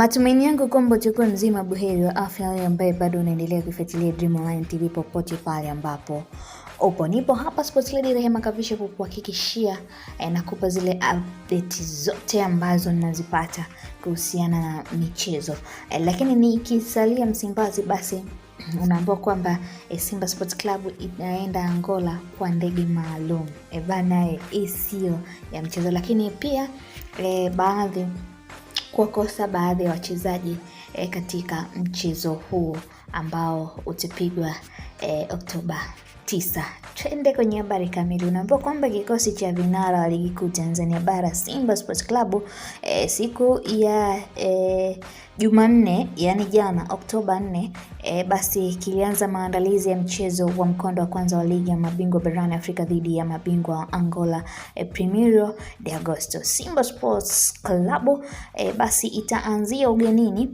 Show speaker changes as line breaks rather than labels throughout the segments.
Matumaini yangu kwamba utakuwa mzima buheri wa afya wewe ambaye bado unaendelea kufuatilia Dreamline TV popote pale ambapo upo. Nipo hapa Sports Lady Rehema Kavisha kukuhakikishia na kupa zile update zote ambazo ninazipata kuhusiana na michezo. Lakini nikisalia Msimbazi basi unaambiwa kwamba Simba Sports Club inaenda Angola kwa ndege maalum. Bana sio ya mchezo, lakini pia baadhi ya wachezaji katika mchezo huu ambao utapigwa Oktoba 9. Twende kwenye habari kamili. Unaambiwa kwamba kikosi cha vinara wa ligi kuu Tanzania bara Simba Sports Club siku ya Jumanne, yani jana Oktoba 4, basi kilianza maandalizi ya mchezo wa mkondo wa kwanza wa ligi ya mabingwa barani Afrika dhidi ya mabingwa wa Angola Primeiro de Agosto. Simba Sports Club basi itaanzia ugenini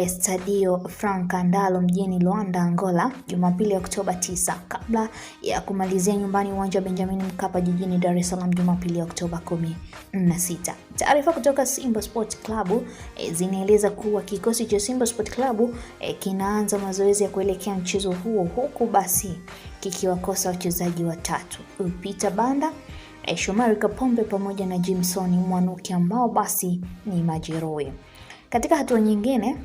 Stadio Francandalo mjini Luanda, Angola, Jumapili Oktoba 9 kabla ya kumalizia nyumbani uwanja wa Benjamin Mkapa jijini Dar es Salaam Jumapili Oktoba 16. Taarifa kutoka Simba Sports Club zinaeleza kuwa kikosi cha Simba Sports Club kinaanza mazoezi ya kuelekea mchezo huo, huku basi kikiwakosa wachezaji watatu: Peter Banda, Shomari Kapombe pamoja na Jimson Mwanuki ambao basi ni majeruhi. Katika hatua nyingine,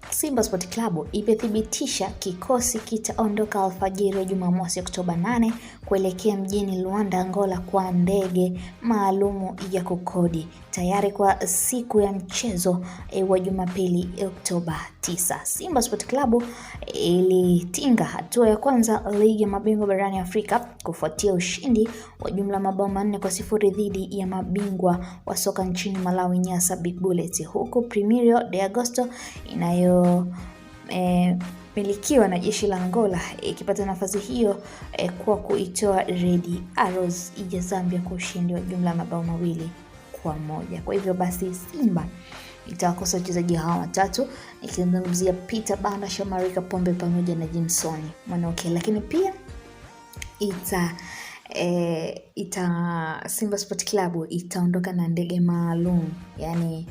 Simba Sports Club imethibitisha kikosi kitaondoka alfajiri ya Jumamosi Oktoba 8 kuelekea mjini Luanda, Angola kwa ndege maalumu ya kukodi tayari kwa siku ya mchezo wa Jumapili Oktoba 9. Simba Sports Club ilitinga hatua ya kwanza ligi ya mabingwa barani Afrika kufuatia ushindi wa jumla mabao 4-0 dhidi ya mabingwa wa soka nchini Malawi Nyasa Big Bullets, huku Primeiro de Agosto milikiwa na jeshi la Angola ikipata nafasi hiyo kwa kuitoa Red Arrows ya Zambia kwa ushindi wa jumla mabao 2-1. Kwa hivyo basi Simba itawakosa wachezaji hawa watatu, ikizungumzia Peter Banda, Shomari Kapombe pamoja na Jimson Mwanuki, lakini pia Simba Sport Club itaondoka na ndege maalum, yani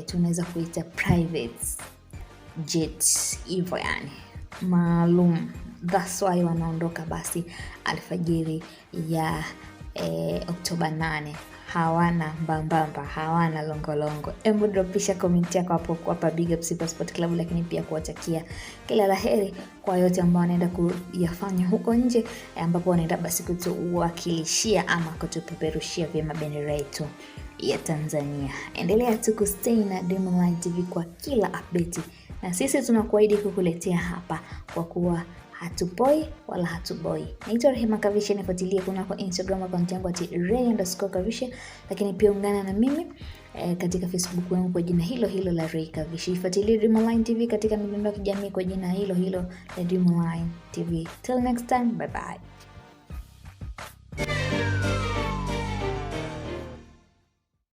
tunaweza kuita private jet hivyo, yani maalum. That's why wanaondoka basi alfajiri ya Oktoba 8. Hawana mbambamba, hawana longolongo. Hebu dropisha comment yako hapo kwa big up Simba Sport Club, lakini pia kuwatakia kila laheri kwa yote ambao wanaenda kuyafanya huko nje, ambapo wanaenda basi kutuwakilishia ama kutupeperushia vyema bendera yetu ya Tanzania. Endelea tu kustay na Dreamline TV kwa kila update, na sisi tunakuahidi kukuletea hapa kwa kuwa hatupoi wala hatuboi. Naitwa Rehema Kavisha, nifuatilie kwa Instagram account yangu @ray_kavisha, lakini pia ungana na mimi katika Facebook yangu kwa jina hilo hilo la Ray Kavisha. Ifuatilie Dreamline TV katika mitandao ya kijamii kwa jina hilo hilo la Dreamline TV. Till next time, bye bye.